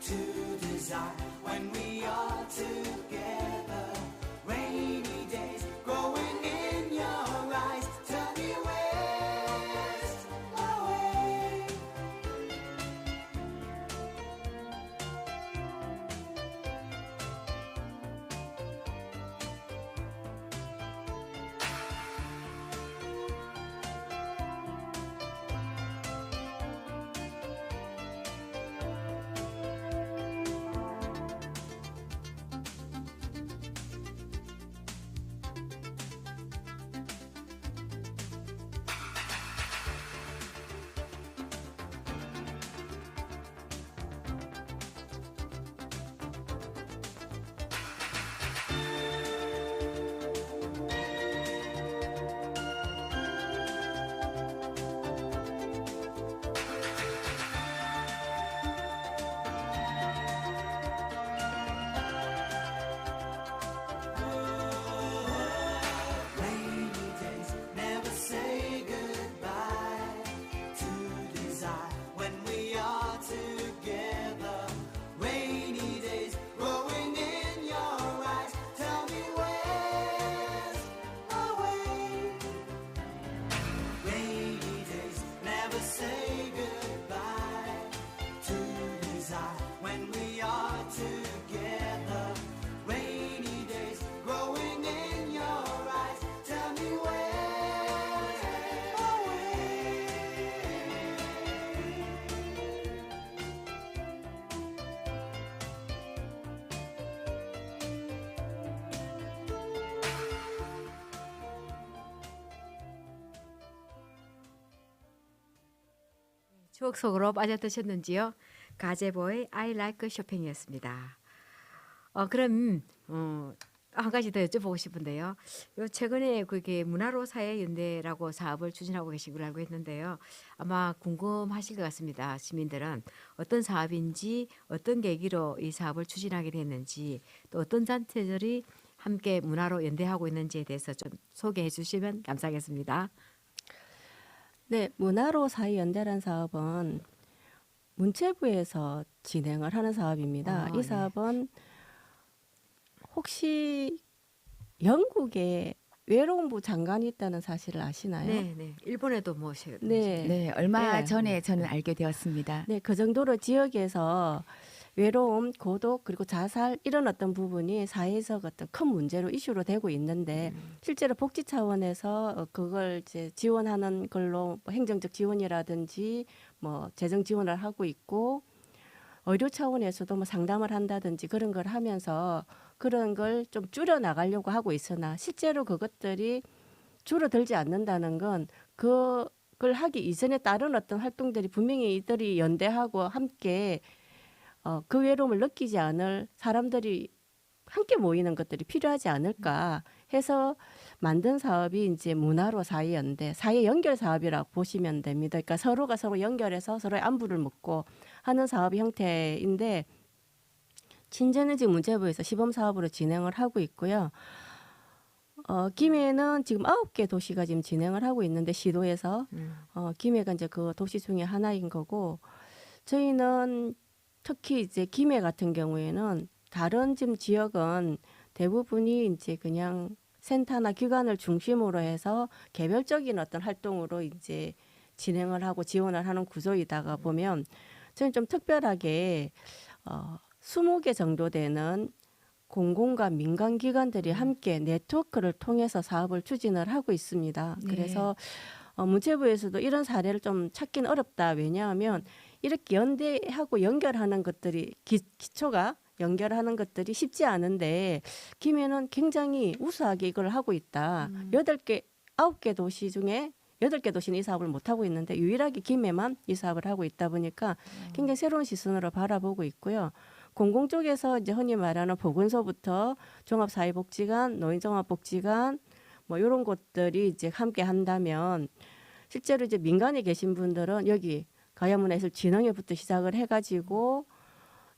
to desire when we are together. Rainy days growing in your eyes. Tell me where's my way. Rainy days never say goodbye to desire when we are together. Rainy days growing in your eyes. Tell me where's my way. Rainy days never say goodbye to desire when we are together. Rainy days growing in your eyes. Tell me where's my way. 추억 속으로 빠져드셨는지요? 가제보의 I Like Chopin이었습니다. 그럼 한 가지 더 여쭤보고 싶은데요. 요 최근에 그게 문화로 사회 연대라고 사업을 추진하고 계신 걸로 알고 있는데요. 아마 궁금하실 것 같습니다. 시민들은 어떤 사업인지, 어떤 계기로 이 사업을 추진하게 됐는지, 또 어떤 단체들이 함께 문화로 연대하고 있는지에 대해서 좀 소개해 주시면 감사하겠습니다. 네, 문화로 사회연대라는 사업은 문체부에서 진행을 하는 사업입니다. 이 네. 사업은 혹시 영국에 외로운부 장관이 있다는 사실을 아시나요? 네, 네. 일본에도 뭐 네. 네, 얼마 네. 전에 저는 알게 되었습니다. 네, 그 정도로 지역에서 외로움, 고독, 그리고 자살 이런 어떤 부분이 사회에서 어떤 큰 문제로 이슈로 되고 있는데 실제로 복지 차원에서 그걸 이제 지원하는 걸로 뭐 행정적 지원이라든지 뭐 재정 지원을 하고 있고 의료 차원에서도 뭐 상담을 한다든지 그런 걸 하면서 그런 걸 좀 줄여 나가려고 하고 있으나 실제로 그것들이 줄어들지 않는다는 건 그걸 하기 이전에 다른 어떤 활동들이 분명히 이들이 연대하고 함께 그 외로움을 느끼지 않을 사람들이 함께 모이는 것들이 필요하지 않을까 해서 만든 사업이 이제 문화로 사회연대, 사회 연결 사업이라고 보시면 됩니다. 그러니까 서로가 서로 연결해서 서로의 안부를 묻고 하는 사업 형태인데 친절해지 문체부에서 시범 사업으로 진행을 하고 있고요. 김해는 지금 9개 도시가 지금 진행을 하고 있는데 시도에서 김해가 이제 그 도시 중에 하나인 거고 저희는 특히 이제 김해 같은 경우에는 다른 지금 지역은 대부분이 이제 그냥 센터나 기관을 중심으로 해서 개별적인 어떤 활동으로 이제 진행을 하고 지원을 하는 구조이다가 보면 저는 좀 특별하게 20개 정도 되는 공공과 민간 기관들이 함께 네트워크를 통해서 사업을 추진을 하고 있습니다. 네. 그래서 문체부에서도 이런 사례를 좀 찾기는 어렵다. 왜냐하면 이렇게 연대하고 연결하는 것들이 기초가 연결하는 것들이 쉽지 않은데 김해는 굉장히 우수하게 이걸 하고 있다. 9개 도시 중에 8개 도시는 이 사업을 못 하고 있는데 유일하게 김해만 이 사업을 하고 있다 보니까 굉장히 새로운 시선으로 바라보고 있고요. 공공 쪽에서 이제 흔히 말하는 보건소부터 종합사회복지관, 노인종합복지관 뭐 이런 곳들이 이제 함께 한다면 실제로 이제 민간에 계신 분들은 여기 가야문화예술진흥회부터 시작을 해가지고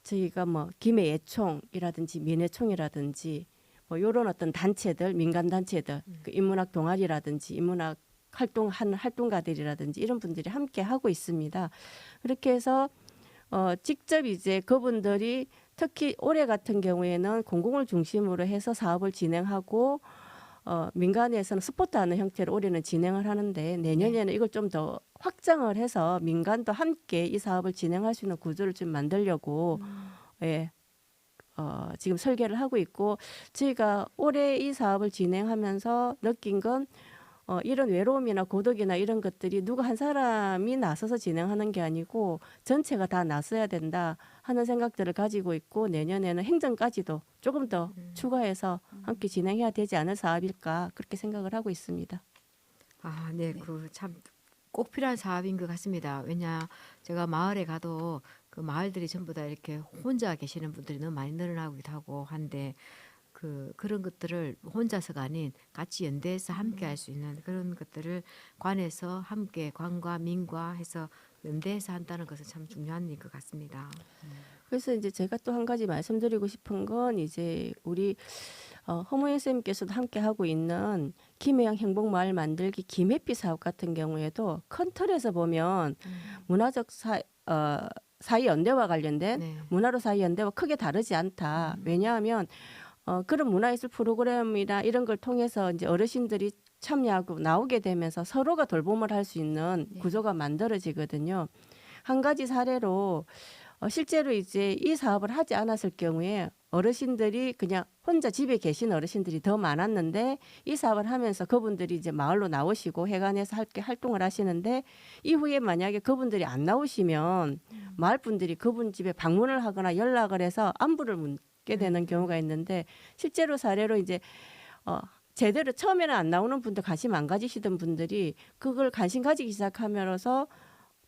저희가 뭐 김해예총이라든지 민예총이라든지 뭐 이런 어떤 단체들, 민간 단체들, 그 인문학 동아리라든지 인문학 활동하는 활동가들이라든지 이런 분들이 함께 하고 있습니다. 그렇게 해서 직접 이제 그분들이 특히 올해 같은 경우에는 공공을 중심으로 해서 사업을 진행하고 민간에서는 스포트하는 형태로 올해는 진행을 하는데 내년에는 이걸 좀 더 확장을 해서 민간도 함께 이 사업을 진행할 수 있는 구조를 좀 만들려고 예, 지금 설계를 하고 있고 저희가 올해 이 사업을 진행하면서 느낀 건 이런 외로움이나 고독이나 이런 것들이 누구 한 사람이 나서서 진행하는 게 아니고 전체가 다 나서야 된다 하는 생각들을 가지고 있고 내년에는 행정까지도 조금 더 추가해서 함께 진행해야 되지 않을 사업일까 그렇게 생각을 하고 있습니다. 아, 네, 그 참 꼭 필요한 사업인 것 같습니다. 왜냐 제가 마을에 가도 그 마을들이 전부 다 이렇게 혼자 계시는 분들이 너무 많이 늘어나기도 하고 한데 그런 것들을 혼자서가 아닌 같이 연대해서 함께 할 수 있는 그런 것들을 관에서 함께 관과 민과 해서 연대해서 한다는 것은 참 중요한 일 것 같습니다. 그래서 이제 제가 또 한 가지 말씀드리고 싶은 건 이제 우리 허모인 쌤께서도 함께 하고 있는 김해양 행복마을 만들기 김해비 사업 같은 경우에도 큰 틀에서 보면 문화적 사회 연대와 관련된 네. 문화로 사회 연대와 크게 다르지 않다. 왜냐하면 그런 문화예술 프로그램이나 이런 걸 통해서 이제 어르신들이 참여하고 나오게 되면서 서로가 돌봄을 할 수 있는 구조가 만들어지거든요. 한 가지 사례로 실제로 이제 이 사업을 하지 않았을 경우에 어르신들이 그냥 혼자 집에 계신 어르신들이 더 많았는데 이 사업을 하면서 그분들이 이제 마을로 나오시고 해관에서 함께 활동을 하시는데 이후에 만약에 그분들이 안 나오시면 마을 분들이 그분 집에 방문을 하거나 연락을 해서 안부를 묻게 되는 경우가 있는데 실제로 사례로 이제 제대로 처음에는 안 나오는 분들 관심 안 가지시던 분들이 그걸 관심 가지기 시작하면서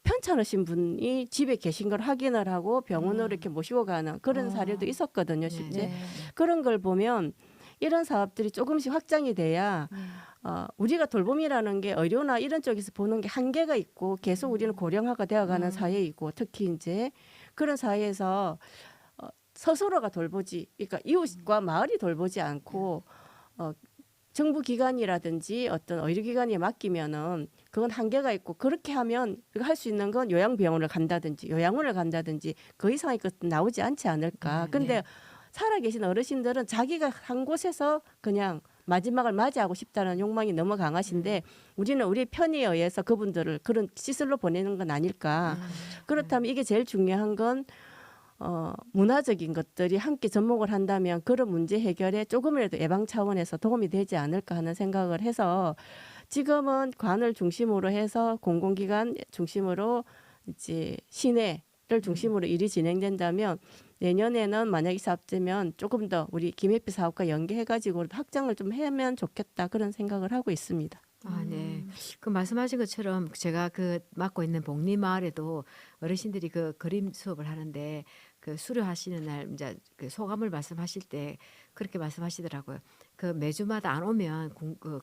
편찮으신 분이 집에 계신 걸 확인을 하고 병원으로 이렇게 모시고 가는 그런 사례도 있었거든요, 실제. 그런 걸 보면 이런 사업들이 조금씩 확장이 돼야 우리가 돌봄이라는 게 의료나 이런 쪽에서 보는 게 한계가 있고 계속 우리는 고령화가 되어가는 사회이고 특히 이제 그런 사회에서 스스로가 돌보지, 그러니까 이웃과 마을이 돌보지 않고 정부 기관이라든지 어떤 의료기관에 맡기면은 그건 한계가 있고 그렇게 하면 할 수 있는 건 요양병원을 간다든지 요양원을 간다든지 그 이상의 것도 나오지 않지 않을까. 근데 살아계신 어르신들은 자기가 한 곳에서 그냥 마지막을 맞이하고 싶다는 욕망이 너무 강하신데 우리는 우리 편의에 의해서 그분들을 그런 시설로 보내는 건 아닐까. 그렇다면 이게 제일 중요한 건 문화적인 것들이 함께 접목을 한다면 그런 문제 해결에 조금이라도 예방 차원에서 도움이 되지 않을까 하는 생각을 해서 지금은 관을 중심으로 해서 공공기관 중심으로 이제 시내를 중심으로 일이 진행된다면 내년에는 만약 이 사업되면 조금 더 우리 김해비 사업과 연계해가지고 확장을 좀 하면 좋겠다 그런 생각을 하고 있습니다. 아, 네. 그 말씀하신 것처럼 제가 그 맡고 있는 복리마을에도 어르신들이 그 그림 수업을 하는데 그 수료하시는 날 이제 그 소감을 말씀하실 때 그렇게 말씀하시더라고요. 그 매주마다 안 오면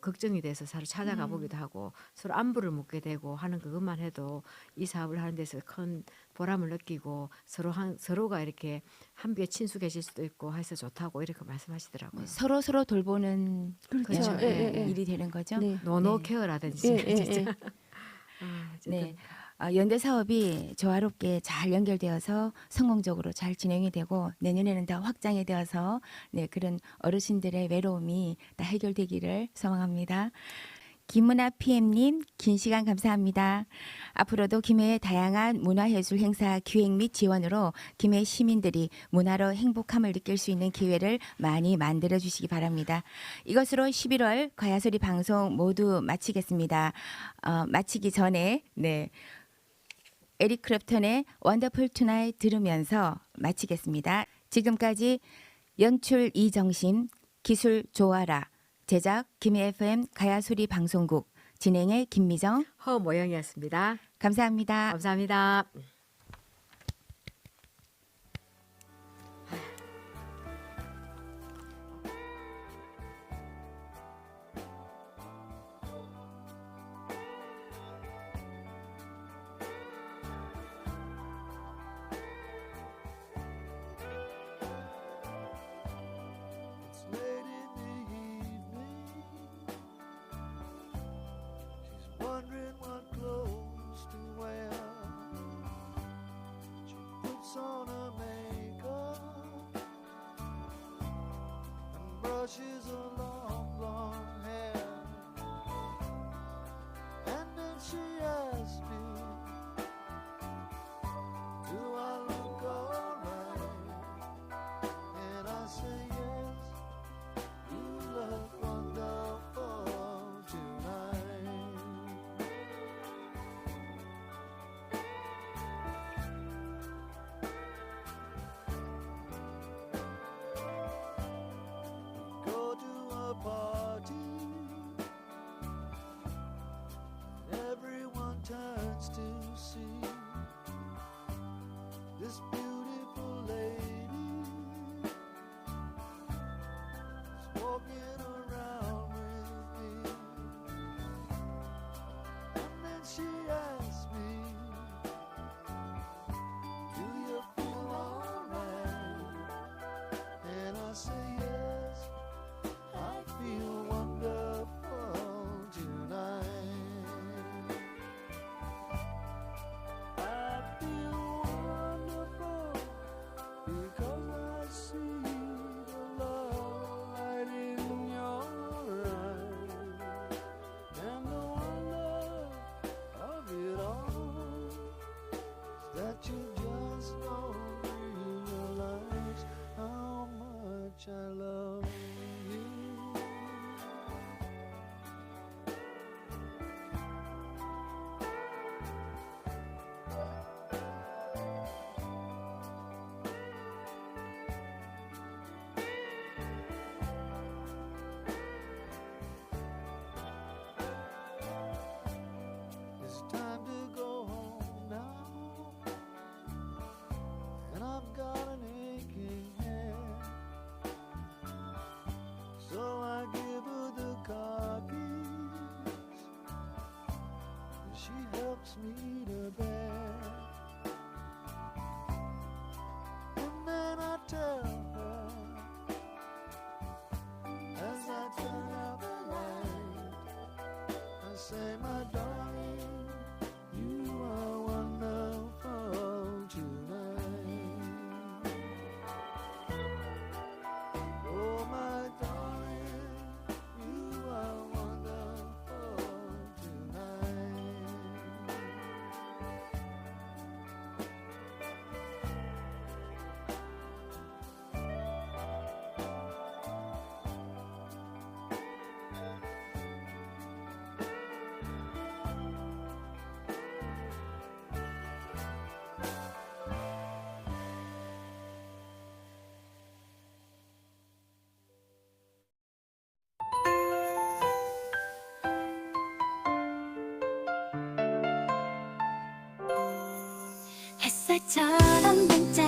걱정이 돼서 서로 찾아가 보기도 하고 서로 안부를 묻게 되고 하는 그것만 해도 이 사업을 하는 데서 큰 보람을 느끼고 서로가 이렇게 함께 친숙해질 수도 있고 해서 좋다고 이렇게 말씀하시더라고요. 서로 돌보는 그렇죠. 일이 되는 거죠. 네. 노노 네. 케어라든지 예, 예, 진짜. 예. 어쨌든 네. 연대 사업이 조화롭게 잘 연결되어서 성공적으로 잘 진행이 되고 내년에는 더 확장이 되어서 네, 그런 어르신들의 외로움이 다 해결되기를 소망합니다. 김문아 PM님 긴 시간 감사합니다. 앞으로도 김해의 다양한 문화예술 행사 기획 및 지원으로 김해 시민들이 문화로 행복함을 느낄 수 있는 기회를 많이 만들어 주시기 바랍니다. 이것으로 11월 가야소리 방송 모두 마치겠습니다. 마치기 전에 네. 에릭 크랩턴의 원더풀 투나잇 들으면서 마치겠습니다. 지금까지 연출 이정심, 기술 조아라, 제작 김해 FM 가야소리 방송국, 진행의 김미정, 허모영이었습니다. 감사합니다. 감사합니다. It's late in the evening. She's wondering what clothes to wear. She puts on her makeup and brushes her long blonde hair. And then she asks me, do I look alright? And I say yes. You look wonderful tonight. Go to a party, and everyone turns to see this beautiful lady walking around with me. And then she asks me, do you feel alright? And I say yes, I feel wonderful tonight. I feel wonderful because I see the love light in your eyes, and the wonder of it all is that you just don't realize how much I love you. It's time to go home now, and I've got an aching head. So I give her the car keys, and she helps me to bed. And then I tell her, as I turn out the light, I say, my darling, you are wonderful tonight. Oh, my darling, you are wonderful tonight. 햇살처럼 반짝